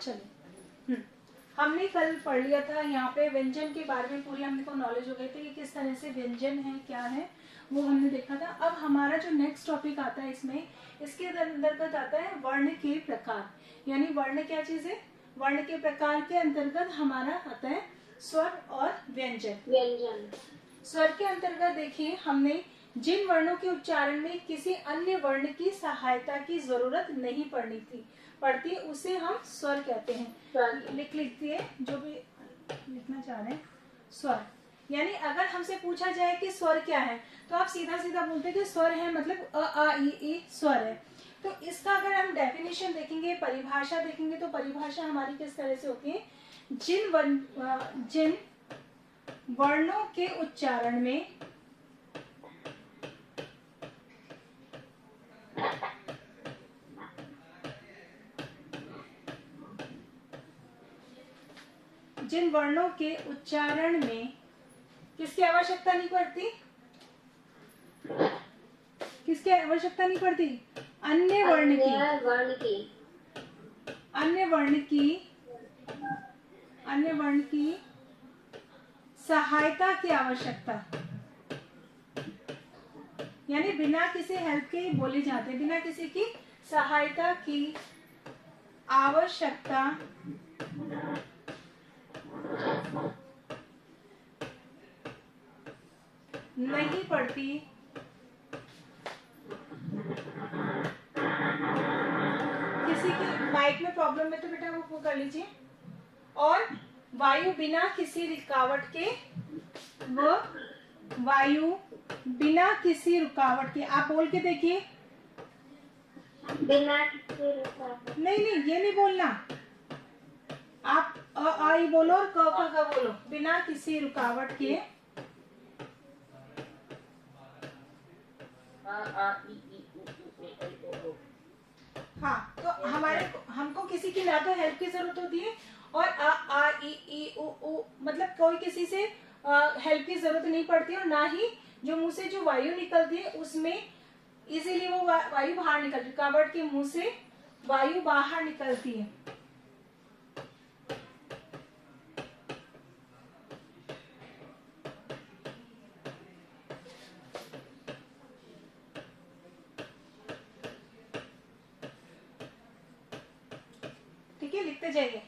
चलिए, हमने कल पढ़ लिया था यहाँ पे व्यंजन के बारे में, पूरी हमको नॉलेज हो गई थी कि किस तरह से व्यंजन है, क्या है, वो हमने देखा था। अब हमारा जो नेक्स्ट टॉपिक आता है इसमें, इसके अंतर्गत आता है वर्ण के प्रकार। यानी वर्ण क्या चीज है? वर्ण के प्रकार के अंतर्गत हमारा आता है स्वर और व्यंजन। स्वर के अंतर्गत देखिए, हमने जिन वर्णों के उच्चारण में किसी अन्य वर्ण की सहायता की जरूरत नहीं पड़ती उसे हम स्वर कहते हैं। लिख लीजिए जो भी लिखना चाह रहे हैं, स्वर। यानी अगर हमसे पूछा जाए कि स्वर क्या है, तो आप सीधा सीधा बोलते हैं कि स्वर है मतलब अ आ इ ई स्वर है। तो इसका अगर हम डेफिनेशन देखेंगे, परिभाषा देखेंगे, तो परिभाषा हमारी किस तरह से होती है? जिन वर्णों के उच्चारण में किसकी आवश्यकता नहीं पड़ती? अन्य वर्ण की सहायता की आवश्यकता, यानी बिना किसी हेल्प के बोले जाते, बिना किसी की सहायता की आवश्यकता नहीं पड़ती, किसी की माइक में प्रॉब्लम है तो बेटा वो कर लीजिए। और वायु बिना किसी रुकावट के, आप बोल के देखिए। बिना किसी रुकावट। नहीं ये नहीं बोलना, आप अ आ ई बोलो और क ख बोलो। बिना किसी रुकावट के हाँ, तो हमको किसी की ना तो हेल्प की जरूरत होती है, और अ आ ई उ मतलब कोई किसी से हेल्प की जरूरत नहीं पड़ती, और ना ही जो मुंह से जो वायु निकलती है उसमें इजीली वो वायु बाहर निकलती है। रुकावट के मुंह से वायु बाहर निकलती है। ठीक है, लिखते जाइए।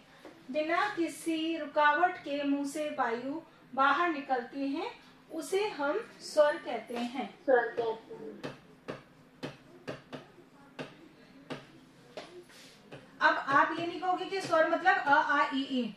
बिना किसी रुकावट के मुंह से वायु बाहर निकलती है, उसे हम स्वर कहते हैं। अब आप ये नहीं कहोगे कि स्वर मतलब अ आ इ ई।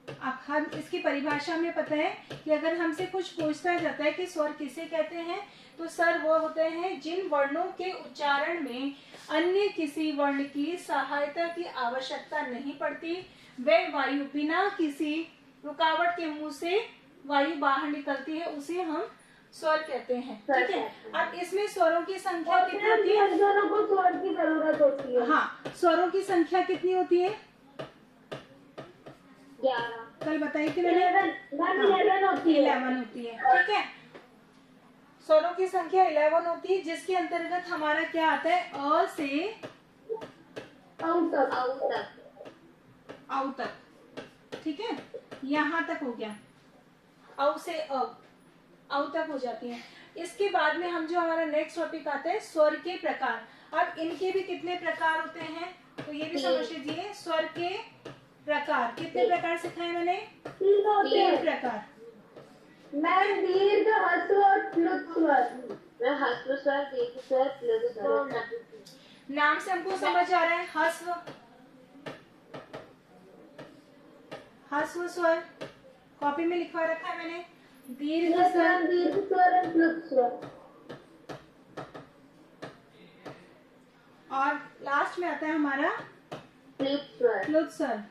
अब हम इसकी परिभाषा में पता है कि अगर हमसे कुछ पूछता जाता है कि स्वर किसे कहते हैं, तो सर वो होते हैं जिन वर्णों के उच्चारण में अन्य किसी वर्ण की सहायता की आवश्यकता नहीं पड़ती, वे वायु बिना किसी रुकावट के मुंह से वायु बाहर निकलती है, उसे हम स्वर कहते हैं। ठीक है, अब इसमें स्वरों की संख्या कितनी होती है? दोनों को स्वर की जरूरत होती है। हाँ, स्वरों की संख्या कितनी होती है? 11। कल बताई थी मैंने, 11 होती है। 11 होती है। ठीक है, स्वरों की संख्या 11 होती है, जिसके अंतर्गत हमारा क्या आता है? अ से औ तक। ठीक है, यहाँ तक हो गया। औ से औ तक हो जाती है। इसके बाद में हम जो हमारा नेक्स्ट टॉपिक आता है स्वर के प्रकार। अब इनके भी कितने प्रकार होते हैं, तो ये भी समझ लीजिए। स्वर के प्रकार कितने प्रकार सिखाए मैंने? 3 प्रकार। मैं दीर्घ, ह्रस्व और प्लुत स्वर। मैं ह्रस्व स्वर, दीर्घ स्वर, प्लुत स्वर। नाम से हमको समझ आ रहा है। ह्रस्व स्वर कॉपी में लिखवा रखा है मैंने। दीर्घ स्वर, प्लुत स्वर। और लास्ट में आता है हमारा प्लुत स्वर।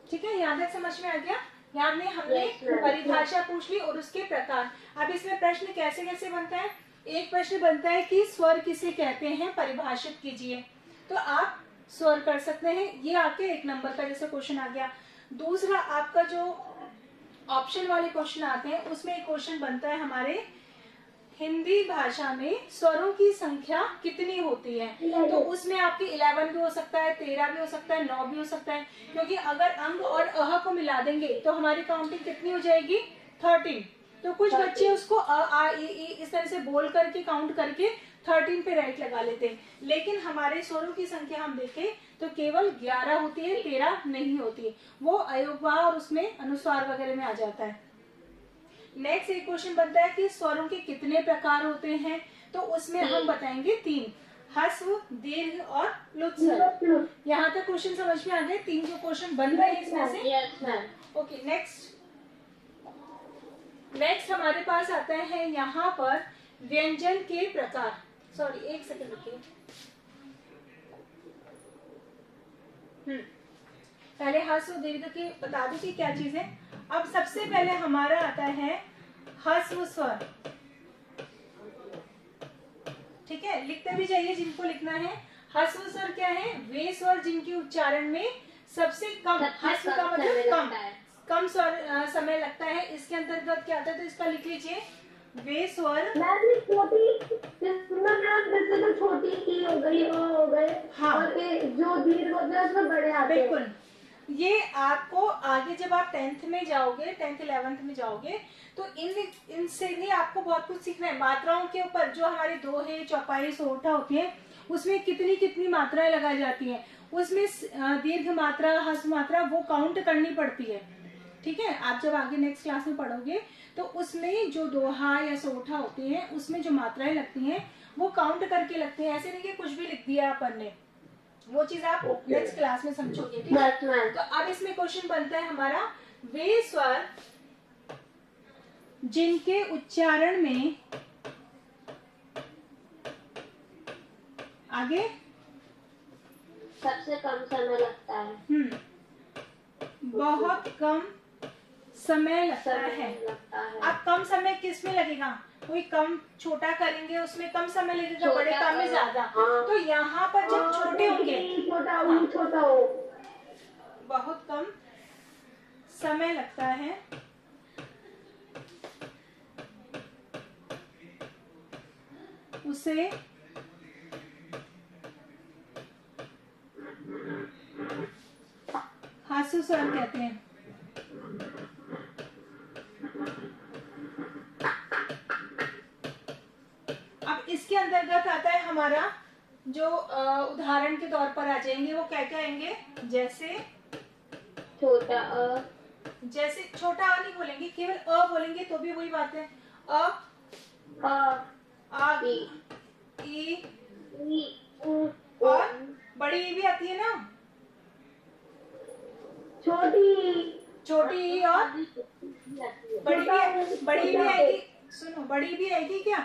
ठीक है, यहाँ तक समझ में आ गया? यहाँ में हमने परिभाषा पूछ ली और उसके प्रकार। अब इसमें प्रश्न कैसे कैसे बनता है? एक प्रश्न बनता है कि स्वर किसे कहते हैं, परिभाषित कीजिए। तो आप स्वर कर सकते हैं, ये आपके 1 नंबर का जैसे क्वेश्चन आ गया। दूसरा आपका जो ऑप्शन वाले क्वेश्चन आते हैं, उसमें एक क्वेश्चन बनता है हमारे हिंदी भाषा में स्वरों की संख्या कितनी होती है? तो उसमें आपकी 11 भी हो सकता है, 13 भी हो सकता है, 9 भी हो सकता है, क्योंकि अगर अंग और अह को मिला देंगे तो हमारी काउंटिंग कितनी हो जाएगी? 13। तो कुछ बच्चे उसको अ आ इ इस तरह से बोल करके काउंट करके 13 पे राइट लगा लेते हैं, लेकिन हमारे स्वरों की संख्या हम देखें तो केवल 11 होती है, 13 नहीं होती है। वो अयोगवाह और उसमें अनुस्वार वगैरह में आ जाता है। नेक्स्ट एक क्वेश्चन बनता है कि स्वरों के कितने प्रकार होते हैं? तो उसमें हम बताएंगे 3, ह्रस्व, दीर्घ और लुत्सर। यहाँ तक क्वेश्चन समझ में आ गए? 3 जो क्वेश्चन बन रहे हैं इसमें से। Yes ma'am. ओके, नेक्स्ट हमारे पास आता है यहाँ पर व्यंजन के प्रकार। सॉरी, एक सेकंड रुकिए। पहले ह्रस्व दीर्घ की बता दूं कि क्या चीज है। अब सबसे पहले हमारा आता है ह्रस्व स्वर। ठीक है, लिखते भी जाइए जिनको लिखना है। ह्रस्व स्वर क्या है? वे स्वर जिनके उच्चारण में सबसे कम, ह्रस्व का मतलब कम स्वर समय लगता है। इसके अंतर्गत क्या आता है? तो इसका लिख लीजिए, वे स्वर। छोटी ई हो गई, ओ हो गए। हाँ, और जो दीर्घ होते हैं उसमें बड़े आते हैं। बिल्कुल। ये आपको आगे जब आप 10th में जाओगे, 10th 11th में जाओगे, तो इनसे भी आपको बहुत कुछ सीखना है। मात्राओं के ऊपर जो हमारे दोहे, चौपाई, सोरठा होती है, उसमें कितनी कितनी मात्राएं लगाई जाती हैं, उसमें दीर्घ मात्रा, ह्रस्व मात्रा वो काउंट करनी पड़ती है। ठीक है, आप जब आगे नेक्स्ट क्लास में पढ़ोगे तो उसमें जो दोहा या सोरठा होती है उसमें जो मात्राएं लगती हैं वो काउंट करके लगती हैं। ऐसे नहीं कि कुछ भी लिख दिया अपन ने, वो चीज आप नेक्स्ट क्लास में समझोगे। ठीक है, तो अब इसमें क्वेश्चन बनता है हमारा, वे स्वर जिनके उच्चारण में आगे सबसे कम समय लगता है। बहुत कम समय लगता है। अब कम समय किस में लगेगा? कोई कम छोटा करेंगे उसमें कम समय लगेगा, बड़े काम में ज्यादा। तो यहाँ पर जब छोटे होंगे, छोटा हो, बहुत कम समय लगता है, उसे ह्रस्व स्वर कहते हैं। अब इसके अंतर्गत आता है हमारा जो उदाहरण के तौर पर आ जाएंगे, वो क्या क्या आएंगे? जैसे छोटा अ, जैसे छोटा अ नहीं बोलेंगे, केवल अ बोलेंगे तो भी वही बात है। अ, आ, ई, और बड़ी ई भी आती है ना, छोटी ई और बड़ी भी आएगी। सुनो, बड़ी भी आएगी क्या?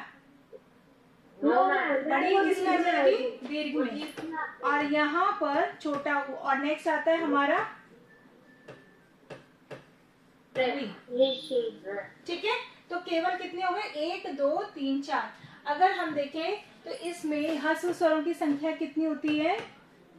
बड़ी किस में आ जाएगी? दीर्घ में। और यहाँ पर छोटा उ। और नेक्स्ट आता है हमारा ठीक है, तो केवल कितने हो गए? 1 2 3 4। अगर हम देखें तो इसमें ह्रस्व स्वरों की संख्या कितनी होती है?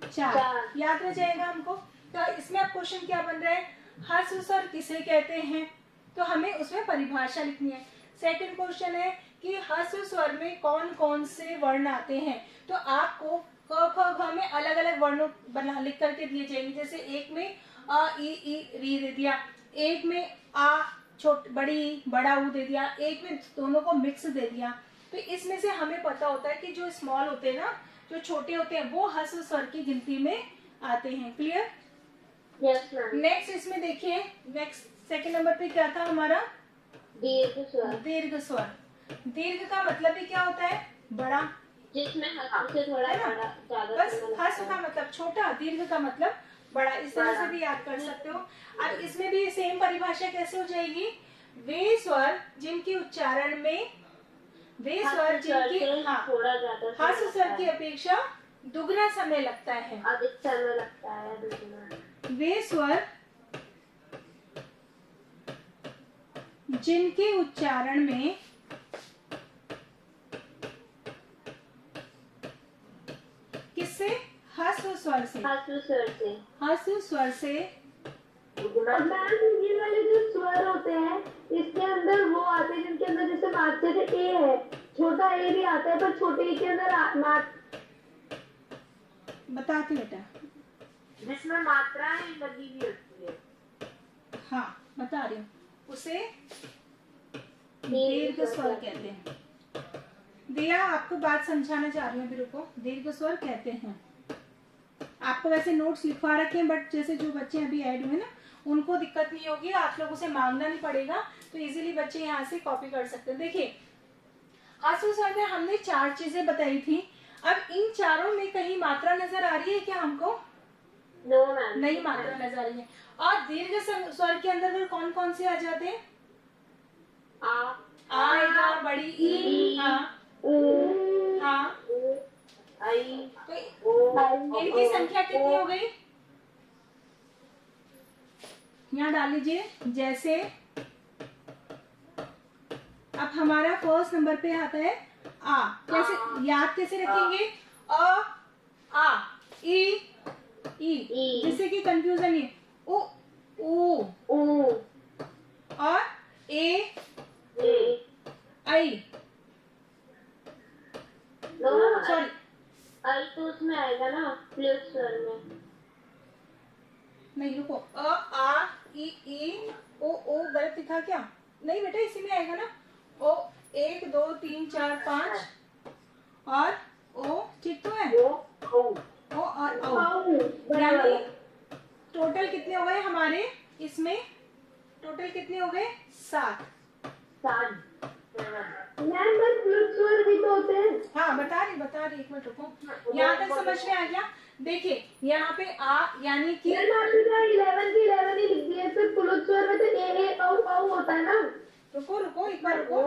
4। याद रह जाएगा हमको। तो इसमें अब क्वेश्चन क्या बन रहा है? ह्रस्व स्वर किसे कहते हैं? तो हमें उसमें परिभाषा लिखनी है। सेकंड क्वेश्चन है कि ह्रस्व स्वर में कौन कौन से वर्ण आते हैं? तो आपको क ख घ में अलग अलग वर्णों बना लिख करके दिए जाएंगे। जैसे एक में अ ई री दे दिया, एक में आ बड़ी बड़ा ऊ दे दिया, एक में दोनों को मिक्स दे दिया। तो इसमें से हमें पता होता है कि जो स्मॉल होते हैं ना, जो छोटे होते हैं, वो ह्रस्व स्वर की गिनती में आते हैं। क्लियर? Yes ma'am. नेक्स्ट इसमें देखिए, नेक्स्ट सेकंड नंबर पे क्या था हमारा? दीर्घ स्वर। दीर्घ स्वर। दीर्घ का मतलब भी क्या होता है? बड़ा, जिसमें ह्रस्व से थोड़ा बड़ा ज्यादा। बस ह्रस्व का मतलब छोटा, दीर्घ का मतलब बड़ा। इस तरह से भी याद कर सकते हो। अब इसमें भी सेम परिभाषा कैसे हो जाएगी? वे स्वर जिनके उच्चारण में, वे स्वर जिनकी ह्रस्व स्वर की अपेक्षा दुगना समय लगता है, अधिक समय लगता है, दुगना। वे स्वर जिनके उच्चारण में किससे? ह्रस्व स्वर से। ह्रस्व स्वर से। ये वाले जो स्वर होते हैं इसके अंदर वो आते हैं जिनके अंदर जैसे मात्रा ए है, छोटा ए भी आता है, पर छोटे ए के अंदर बताती बेटा। जिसमें मात्राएं लगी हुई होती है। हाँ बता रही हूँ, उसे दीर्घ स्वर कहते हैं। दिया आपको बात समझाना चाह रही हूँ, अभी रुको। दीर्घ स्वर कहते हैं। आपको वैसे नोट्स लिखवा रखे हैं, बट जैसे जो बच्चे अभी ऐड हुए ना, उनको दिक्कत नहीं होगी, आप लोगों से मांगना नहीं पड़ेगा, तो इजीली बच्चे यहाँ से कॉपी कर सकते हैं। देखिए ह्रस्व स्वर में हमने 4 चीजें बताई थी। अब इन चारों में कहीं मात्रा नजर आ रही है क्या हमको? नो मैम, नहीं मात्रा नजर आ रही है। और दीर्घ स्वर के अंदर कौन कौन से आ जाते हैं? आ आएगा, बड़ी ई, हाँ हाँ। तो इनकी संख्या कितनी हो गई? यहाँ डाल लीजिए। जैसे अब हमारा फर्स्ट नंबर पे आता है आ। कैसे याद कैसे रखेंगे? अ आ ई ई, जिससे कि कंफ्यूजन नहीं। ओ ओ और ए आई। सॉरी, आई तो उसमें आएगा ना प्लस स्वर में। नहीं रुको, अ आ ई ओ गलत लिखा क्या? नहीं बेटा, इसी में आएगा ना। ओ 1 2 3 4 5 और ओ, ठीक तो है। ओ और औ, यानी टोटल कितने हो गए हमारे इसमें? टोटल कितने हो गए? 7। मैम बस प्लस स्वर भी तो होते हैं। हाँ बता रही, एक मिनट रुको। यहाँ तक समझ में आ गया? देखिए यहाँ पे आ यानी कि 11 की 11 ही लिख दिए, सिर्फ प्लस स्वर में तो ए औ होता है ना। रुको एक बार रुको,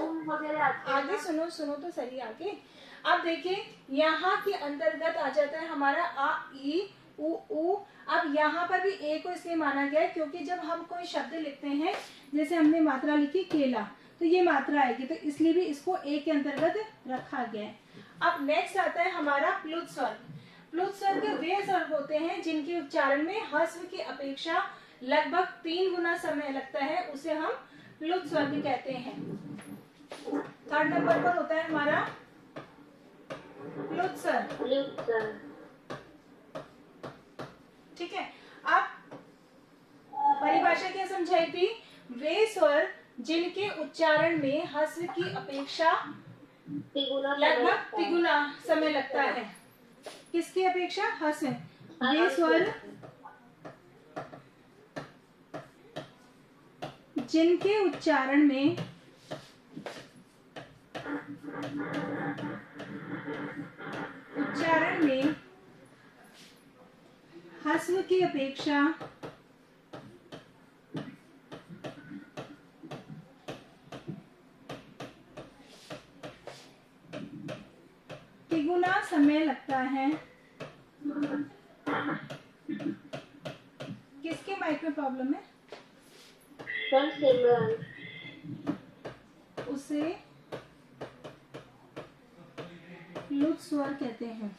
आगे सुनो तो सही आगे। अब देखिए यहाँ के अंतर्गत आ जाता है हमारा आ ई उ। अब यहाँ पर भी ए को इसलिए माना गया है क्योंकि जब हम कोई शब्द लिखते हैं, जैसे हमने मात्रा लिखी केला, तो ये मात्रा आएगी, तो इसलिए भी इसको ए के अंतर्गत रखा गया है। अब नेक्स्ट आता है हमारा प्लुत स्वर। प्लुत स्वर के वे स्वर होते हैं जिनके उच्चारण में ह्रस्व की अपेक्षा लगभग 3 गुना समय लगता है, उसे हम प्लुत स्वर भी कहते हैं। 3rd नंबर पर होता है हमारा प्लुत स्वर। ठीक है। अब परिभाषा क्या समझाई थी? वे स्वर जिनके उच्चारण में ह्रस्व की अपेक्षा लगभग तिगुना समय लगता है। किसकी अपेक्षा? ह्रस्व। वे स्वर जिनके उच्चारण में ह्रस्व की अपेक्षा तिगुना समय लगता है। किसके माइक में प्रॉब्लम है? उसे प्लुत स्वर कहते हैं।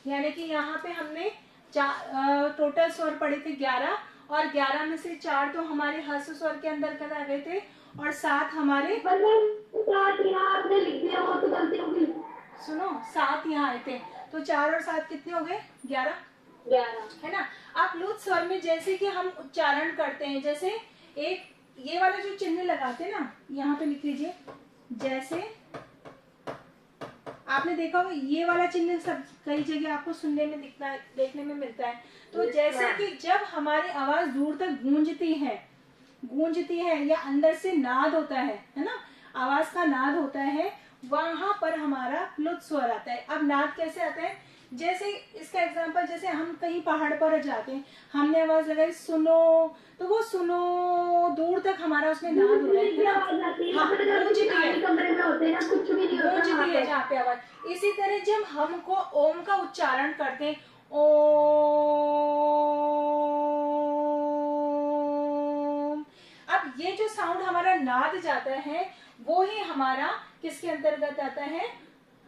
यानी कि यहाँ पे हमने टोटल स्वर पढ़े थे 11, और 11 में से 4 तो हमारे ह्रस्व स्वर के अंदर कर आ गए थे, और 7 हमारे आपने लिख दिया, वो तो गलती होगी। सुनो, 7 यहाँ आए थे, तो 4 और 7 कितने हो गए? 11 है ना। आप प्लुत स्वर में जैसे कि हम उच्चारण करते हैं, जैसे एक ये वाला जो चिन्ह लगाते हैं ना, यहाँ पे लिख लीजिए। जैसे आपने देखा होगा ये वाला चिन्ह सब कई जगह आपको सुनने में देखने में मिलता है। तो जैसे कि जब हमारी आवाज दूर तक गूंजती है या अंदर से नाद होता है ना, आवाज का नाद होता है, वहां पर हमारा प्लुत स्वर आता है। अब नाद कैसे आता है? जैसे इसका एग्जांपल, जैसे हम कहीं पहाड़ पर जाते हैं, हमने आवाज लगाई सुनो, तो वो सुनो दूर तक हमारा उसमें नाद हो रहा है ना। हाँ, कमरे में होते हैं, कुछ भी नहीं होता है जहाँ पे आवाज। इसी तरह जब हमको ओम का उच्चारण करते हैं, ओम, अब ये जो साउंड हमारा नाद जाता है, वो ही हमारा किसके अंतर्गत आता है?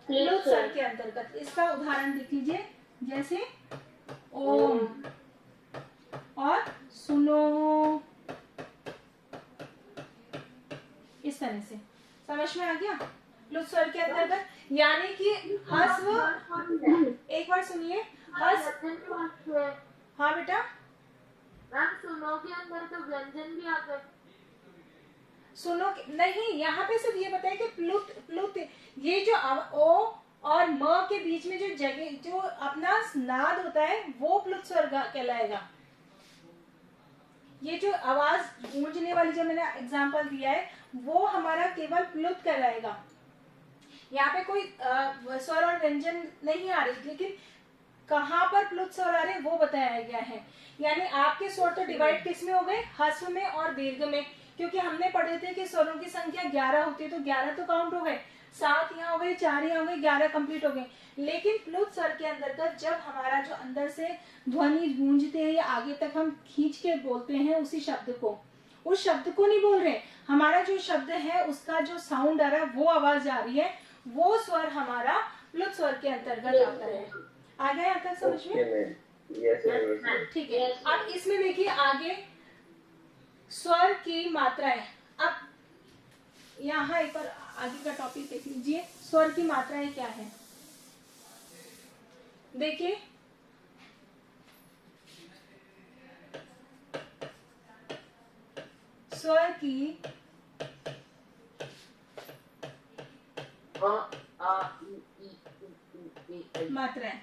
प्लुत स्वर के अंतर्गत। इसका उदाहरण देख लीजिए, जैसे ओम और सुनो, इस तरह से समझ में आ गया। प्लुत स्वर के अंतर्गत यानी कि ह्रस्व, एक बार सुनिए, ह्रस्व, हाँ बेटा, मैम सुनो के अंदर तो व्यंजन भी आ गए। सुनो नहीं, यहाँ पे सिर्फ ये बताया कि प्लुत, प्लुत ये जो ओ और म के बीच में जो जगह, जो अपना नाद होता है वो प्लुत स्वर कहलाएगा। ये जो आवाज गूंजने वाली जो मैंने एग्जांपल दिया है वो हमारा केवल प्लुत कहलाएगा। यहाँ पे कोई स्वर और व्यंजन नहीं आ रही, लेकिन कहाँ पर प्लुत स्वर आ रहे वो बताया गया है। यानी आपके स्वर तो डिवाइड किस में हो गए, ह्रस्व में और दीर्घ में, क्योंकि हमने पढ़े थे कि स्वरों की संख्या 11 होती है, तो 11 तो काउंट हो गए, 7 यहाँ हो गए, 4 यहाँ हो गए, 11 कंप्लीट हो गए। लेकिन प्लुत स्वर के अंतर्गत जब हमारा जो अंदर से ध्वनि गूंजते हैं या आगे तक हम खींच के बोलते हैं उसी शब्द को, उस शब्द को नहीं बोल रहे, हमारा जो शब्द है उसका जो साउंड आ रहा है वो आवाज आ रही है, वो स्वर हमारा प्लुत स्वर के अंतर्गत आता है। आ गया यहाँ तक समझ में? ठीक है। अब इसमें देखिए आगे स्वर की मात्राएं। अब यहाँ एक बार आगे का टॉपिक देख लीजिए, स्वर की मात्राएं क्या है। देखिए स्वर की मात्राएं,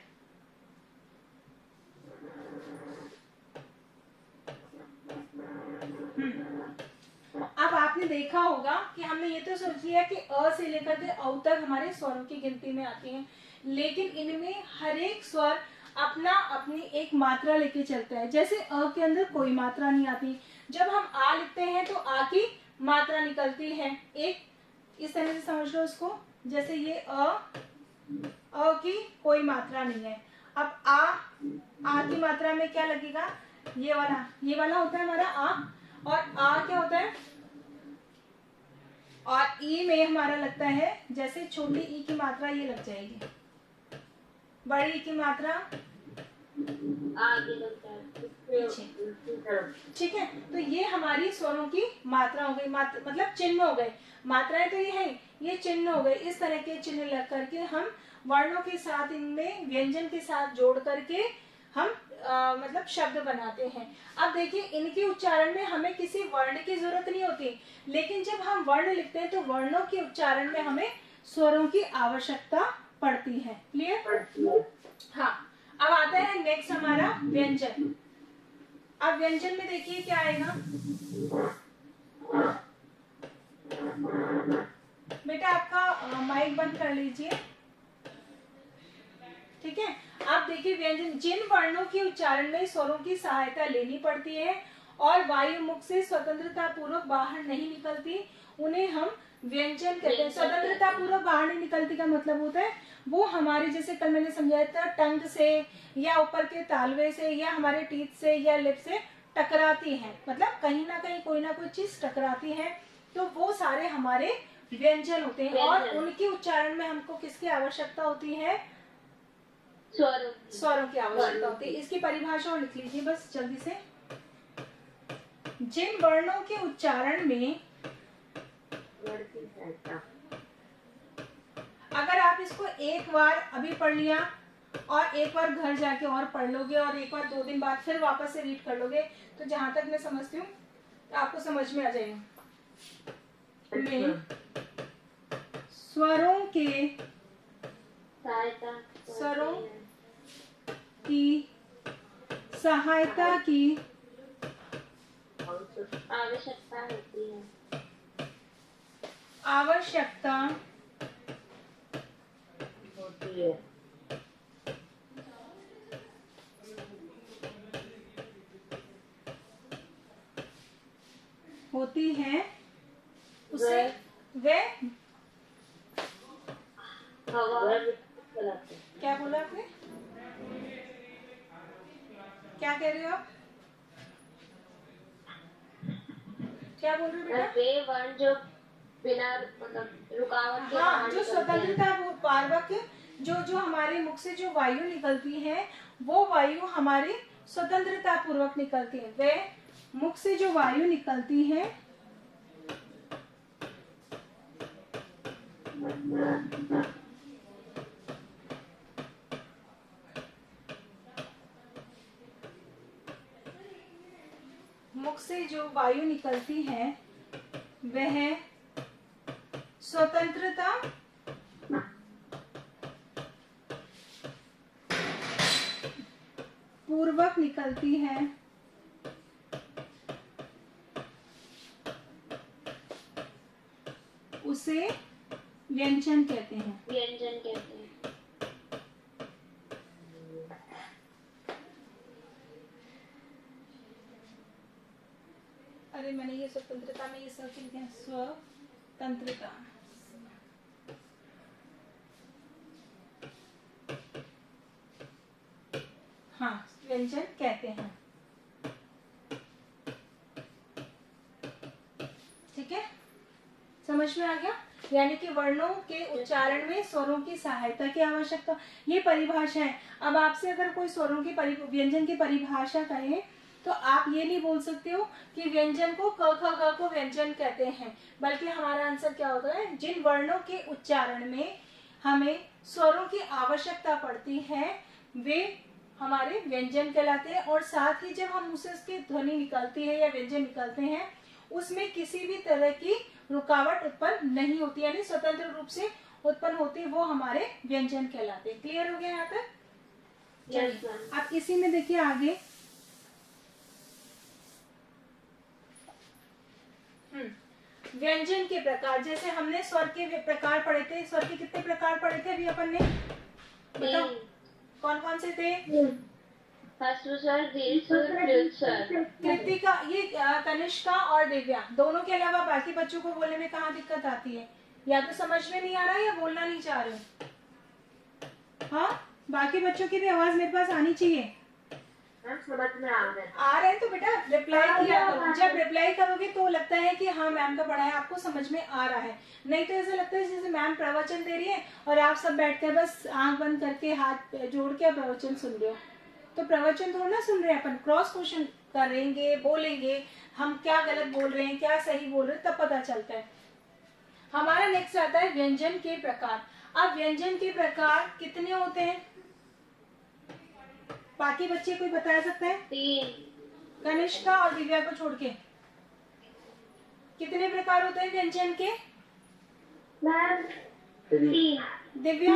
अब आपने देखा होगा कि हमने ये तो सोच लिया कि अ से लेकर के औ तक हमारे स्वरों की गिनती में आती हैं, लेकिन इनमें हर एक स्वर अपना अपनी एक मात्रा लेके चलता है। जैसे अ के अंदर कोई मात्रा नहीं आती, जब हम आ लिखते हैं तो आ की मात्रा निकलती है एक, इस तरह से समझ लो उसको। जैसे ये अ की कोई मात्रा नहीं है। अब आ की मात्रा में क्या लगेगा, ये वाला होता है हमारा आ, और आ क्या होता है, और ई में हमारा लगता है, जैसे छोटी ई की मात्रा ये लग जाएगी, बड़ी ई की मात्रा आगे लगता है। ठीक है। तो ये हमारी स्वरों की मात्रा हो गई, मतलब चिन्ह हो गए। मात्राएं तो ये है, ये चिन्ह हो गए। इस तरह के चिन्ह लग करके हम वर्णों के साथ, इनमें व्यंजन के साथ जोड़ करके हम मतलब शब्द बनाते हैं। अब देखिए इनके उच्चारण में हमें किसी वर्ण की जरूरत नहीं होती, लेकिन जब हम वर्ण लिखते हैं तो वर्णों के उच्चारण में हमें स्वरों की आवश्यकता पड़ती है। क्लियर? हाँ। अब आता है नेक्स्ट हमारा व्यंजन। अब व्यंजन में देखिए क्या आएगा बेटा, आपका माइक बंद कर लीजिए, ठीक है। अब देखिए व्यंजन, जिन वर्णों के उच्चारण में स्वरों की सहायता लेनी पड़ती है और वायु मुख से स्वतंत्रता पूर्वक बाहर नहीं निकलती, उन्हें हम व्यंजन कहते हैं। स्वतंत्रता पूर्वक बाहर नहीं निकलती का मतलब होता है वो हमारे, जैसे कल मैंने समझाया था, टंग से या ऊपर के तालवे से या हमारे टीथ से या लिप से टकराती है, मतलब कहीं ना कहीं कोई ना कोई चीज टकराती है, तो वो सारे हमारे व्यंजन होते हैं। और उनके उच्चारण में हमको किसकी आवश्यकता होती है, स्वरों की आवश्यकता होती है। इसकी परिभाषा और लिख लीजिए बस जल्दी से। जिन वर्णों के उच्चारण में, अगर आप इसको एक बार अभी पढ़ लिया और एक बार घर जाके और पढ़ लोगे और एक बार 2 दिन बाद फिर वापस से रीड कर लोगे, तो जहां तक मैं समझती हूँ आपको समझ में आ जाएगा। में स्वरों की सहायता की आवश्यकता होती है, उसे वे क्या बोला आपने, क्या कह रहे हो आप, क्या बोल रहे हो बेटा? वे वर्ण जो बिना मतलब रुकावट के, हाँ, जो स्वतंत्रता पूर्वक जो हमारे मुख से जो वायु निकलती है, वो वायु हमारी स्वतंत्रता पूर्वक निकलती है, वे मुख से जो वायु निकलती है मुख से जो वायु निकलती है वह स्वतंत्रता पूर्वक निकलती है, उसे व्यंजन कहते हैं। व्यंजन कहते हैं। अरे मैंने ये स्वतंत्रता में ये सर्च किया, स्वतंत्रता। हाँ, व्यंजन कहते हैं। ठीक है, समझ में आ गया? यानी कि वर्णों के उच्चारण में स्वरों की सहायता की आवश्यकता, ये परिभाषा है। अब आपसे अगर कोई स्वरों की व्यंजन की परिभाषा कहे तो आप ये नहीं बोल सकते हो कि व्यंजन को क ख ग को व्यंजन कहते हैं, बल्कि हमारा आंसर क्या होता है, जिन वर्णों के उच्चारण में हमें स्वरों की आवश्यकता पड़ती है वे हमारे व्यंजन कहलाते हैं। और साथ ही जब हम उसे उसकी ध्वनि निकलती है या व्यंजन निकलते हैं उसमें किसी भी तरह की रुकावट उत्पन्न नहीं होती, यानी स्वतंत्र रूप से उत्पन्न होती, वो हमारे व्यंजन कहलाते हैं। क्लियर हो गया यहाँ तक? Yes, आप इसी में देखिए आगे, व्यंजन के प्रकार, जैसे हमने स्वर के प्रकार पढ़े थे, स्वर के कितने प्रकार पढ़े थे अभी अपन ने, बताओ कौन कौन से थे? ह्रस्व स्वर, दीर्घ स्वर, प्लुत स्वर। कृतिका, ये कनिष्का और दिव्या, दोनों के अलावा बाकी बच्चों को बोलने में कहाँ दिक्कत आती है? या तो समझ में नहीं आ रहा है या बोलना नहीं चाह रहे हो। हाँ, बाकी बच्चों की भी आवाज मेरे पास आनी चाहिए। समझ में आ रहे हैं। आ रहे हैं तो बेटा रिप्लाई किया करो। जब रिप्लाई करोगे तो लगता है कि हाँ मैम का पढ़ाया आपको समझ में आ रहा है, नहीं तो ऐसा लगता है जैसे मैम प्रवचन दे रही है और आप सब बैठकर बस आंख बंद करके हाथ जोड़ के प्रवचन सुन रहे हो। तो प्रवचन थोड़ा ना सुन रहे हैं अपन, क्रॉस क्वेश्चन करेंगे, बोलेंगे हम क्या गलत बोल रहे हैं क्या सही बोल रहे हैं, तब पता चलता है। हमारा नेक्स्ट आता है व्यंजन के प्रकार। अब व्यंजन के प्रकार कितने होते हैं? बाकी बच्चे कोई बता सकता है? 3। कनिष्का और दिव्या को छोड़ के कितने प्रकार होते हैं व्यंजन के? मैम 3। दिव्या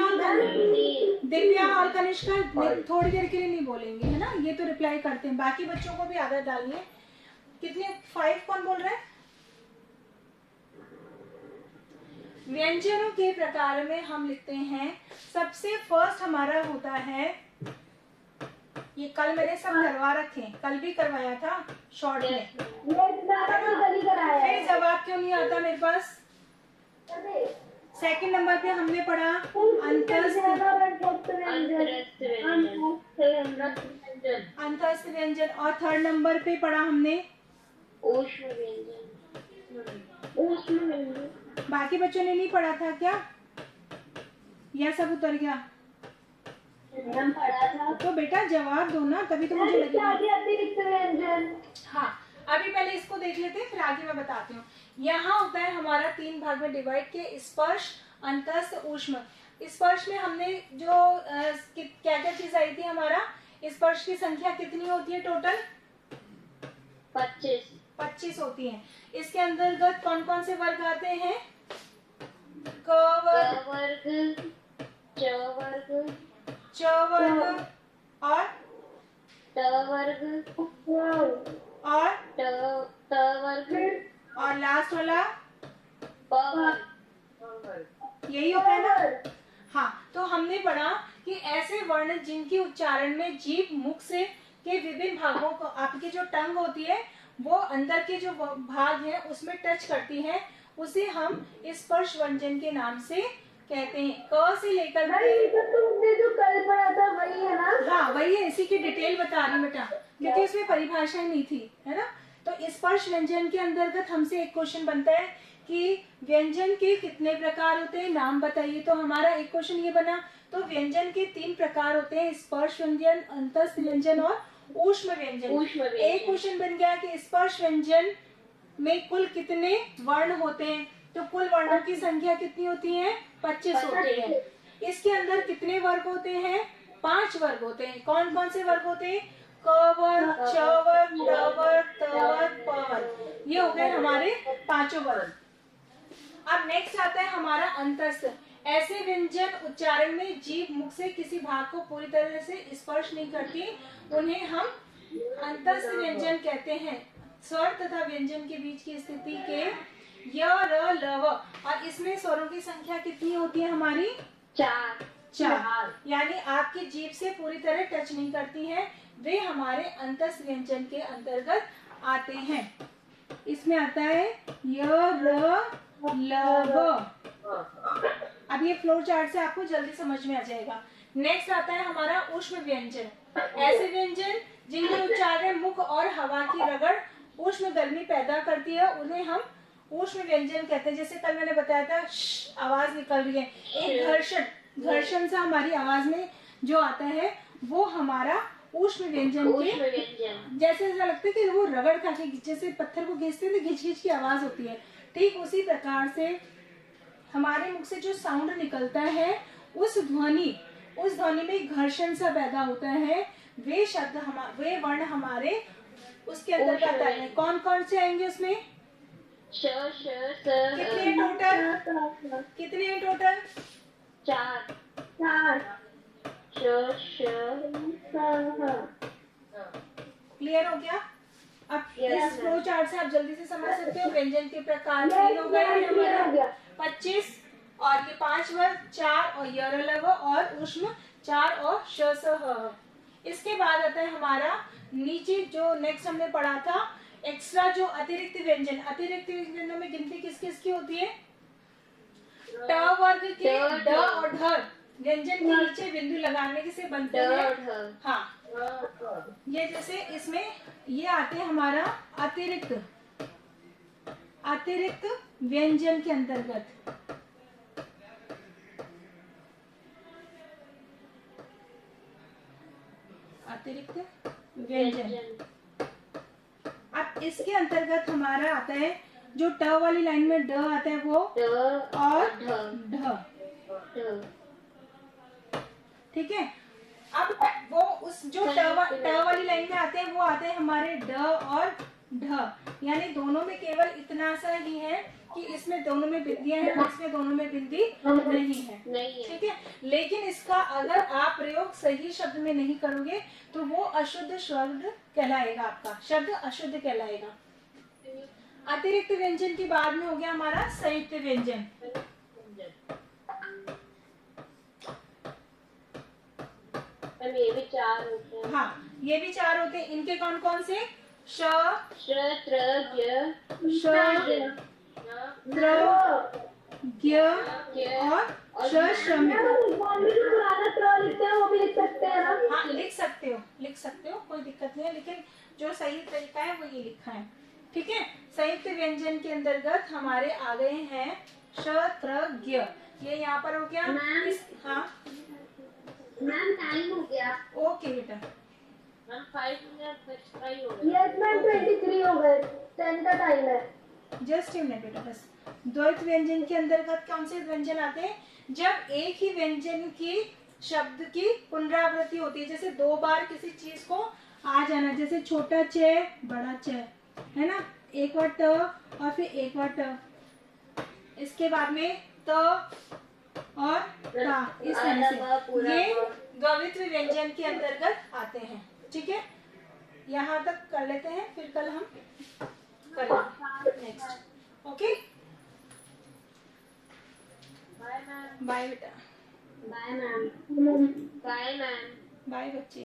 और कनिष्का थोड़ी देर के लिए नहीं बोलेंगे, है ना, ये तो रिप्लाई करते हैं। बाकी बच्चों को भी आदत डालिए। कितने? 5 कौन बोल रहा है? व्यंजनों के प्रकार में हम लिखते हैं, सबसे फर्स्ट हमारा होता है, ये कल मैंने सब करवा रखे, कल भी करवाया था शॉर्ट में, फिर जवाब क्यों नहीं आता मेरे पास? सेकंड नंबर पे हमने पढ़ा अंतस्थ व्यंजन, और थर्ड नंबर पे पढ़ा हमने ऊष्म व्यंजन। बाकी बच्चों ने नहीं पढ़ा था क्या? यह सब उतर गया? हम पढ़ा था। तो बेटा जवाब दो ना, तभी तो मुझे लगेगा। हाँ, अभी पहले इसको देख लेते हैं फिर आगे मैं बताती हूँ। यहाँ होता है हमारा 3 भाग में डिवाइड के, स्पर्श, अंतस्थ, ऊष्म। स्पर्श में हमने जो क्या क्या चीज आई थी, हमारा स्पर्श की संख्या कितनी होती है टोटल? 25 होती है। इसके अंतर्गत कौन कौन से वर्ग आते हैं? क वर्ग, च वर्ग, च वर्ग और ट वर्ग और त वर्ग और लास्ट वाला प वर्ग। यही होता है ना? हाँ, तो हमने पढ़ा कि ऐसे वर्ण जिनकी उच्चारण में जीभ मुख से के विभिन्न भागों को, आपकी जो टंग होती है वो अंदर के जो भाग है उसमें टच करती है, उसे हम स्पर्श व्यंजन के नाम से कहते हैं। क से लेकर तुमने जो कल पढ़ा था वही है ना? हाँ वही है, इसी की डिटेल बता रही बेटा, क्योंकि उसमें परिभाषा नहीं थी, है ना। तो स्पर्श व्यंजन के अंतर्गत हमसे एक क्वेश्चन बनता है कि व्यंजन के कितने प्रकार होते हैं, नाम बताइए। तो हमारा एक क्वेश्चन ये बना। तो व्यंजन के 3 प्रकार होते हैं, स्पर्श व्यंजन, अंतस्थ व्यंजन और ऊष्म व्यंजन। ऊष्म व्यंजन। एक क्वेश्चन बन गया कि स्पर्श व्यंजन में कुल कितने वर्ण होते हैं, तो कुल वर्णों की संख्या कितनी होती है? 25 होती है। इसके अंदर कितने वर्ग होते हैं? 5 वर्ग होते हैं। कौन कौन से वर्ग होते हैं? क वर्ग, च वर्ग, ट वर्ग, त वर्ग, प वर्ग। ये हो गए हमारे 5 वर्ग। अब नेक्स्ट आता है हमारा अंतस्थ। ऐसे व्यंजन उच्चारण में जीभ मुख से किसी भाग को पूरी तरह से स्पर्श नहीं करती, उन्हें हम अंतस्थ व्यंजन कहते हैं। स्वर तथा व्यंजन के बीच की स्थिति के य, र, ल, व, और इसमें स्वरों की संख्या कितनी होती है हमारी? 4। यानी आपकी जीभ से पूरी तरह टच नहीं करती हैं, वे हमारे अंतस्थ व्यंजन के अंतर्गत आते हैं। इसमें आता है य, र, ल, व। अब ये फ्लो चार्ट से आपको जल्दी समझ में आ जाएगा। नेक्स्ट आता है हमारा ऊष्म व्यंजन। ऐसे व्यंजन जिनके उच्चारण में मुख और हवा की रगड़ ऊष्म गर्मी पैदा करती है, उन्हें हम ऊष्म व्यंजन कहते हैं। जैसे कल मैंने बताया था आवाज निकल रही है, एक घर्षण से हमारी आवाज में जो आता है वो हमारा ऊष्म व्यंजन के जैसे ऐसा लगता है कि वो रगड़ खा के, जैसे पत्थर को घिसते हैं तो घिच घिच की आवाज होती है, ठीक उसी प्रकार से हमारे मुख से जो साउंड निकलता है उस ध्वनि में घर्षण सा पैदा होता है। वे शब्द वे वर्ण हमारे उसके अंतर्गत आते हैं। कौन कौन से आएंगे उसमें? श, श, स, कितने हैं टोटल? 4। श, श, क्लियर हो गया? अब Yes, इस फ्लो चार्ट से आप जल्दी से समझ सकते हो व्यंजन के प्रकार 3 हो गए हैं हमारे 25, और ये 5 वर्ग 4 और य, र, ल, व, और ऊष्म 4 और श, स, ह। इसके बाद आता है हमारा नीचे जो नेक्स्ट हमने पढ़ा था एक्स्ट्रा, जो अतिरिक्त व्यंजन। अतिरिक्त व्यंजनों में गिनती किस किस की होती है? ट वर्ग के ड और ढ व्यंजन के नीचे बिंदु लगाने से बनते हैं। हाँ, ये जैसे इसमें ये आते हैं हमारा अतिरिक्त व्यंजन के अंतर्गत। अतिरिक्त व्यंजन। अब इसके अंतर्गत हमारा आता है जो ट वाली लाइन में ड आता है वो और ढ। ठीक है। अब वो उस जो ट वाली लाइन में आते हैं वो आते हैं हमारे ड और ढ, यानी दोनों में केवल इतना सा ही है कि इसमें दोनों में बिंदियां हैं, इसमें दोनों में बिंदी नहीं है। ठीक है। लेकिन इसका अगर आप प्रयोग सही शब्द में नहीं करोगे तो वो अशुद्ध शब्द कहलाएगा, आपका शब्द अशुद्ध कहलाएगा। अतिरिक्त व्यंजन के बाद में हो गया हमारा संयुक्त व्यंजन। ये भी 4 होते हैं। हाँ, ये भी 4 होते हैं। इनके कौन कौन से? श, त्र, ज्ञ, श, त्र, ज्ञ और श, श्रम। पुराना त्र लिखते हैं वो भी लिख सकते हैं ना? हाँ, लिख सकते हो, कोई दिक्कत नहीं है, लेकिन जो सही तरीका है वो ये लिखा है। ठीक है। संयुक्त व्यंजन के अंतर्गत हमारे आ गए हैं श, त्र, ज्ञ। ये यहाँ पर हो गया। हाँ मैम टाइम हो गया। ओके बेटा। मैम 5 मिनट हो गए। यस मैम 23 हो गए, 10 का टाइम है। जस्ट मिनट बेटा बस। द्वैत व्यंजन के अंतर्गत कौन से व्यंजन आते हैं? जब एक ही व्यंजन की शब्द की पुनरावृत्ति होती है, जैसे 2 बार किसी चीज को आ जाना, जैसे छोटा च बड़ा च, है ना, एक बार ट और फिर एक बार ट, इसके बाद में त और ता, इस तरह से ये द्वित्व व्यंजन के अंतर्गत आते हैं। ठीक है। यहाँ तक कर लेते हैं, फिर कल हम करेंगे next. Okay, bye ma'am. Bye बेटा। Bye ma'am. बाय बच्चे।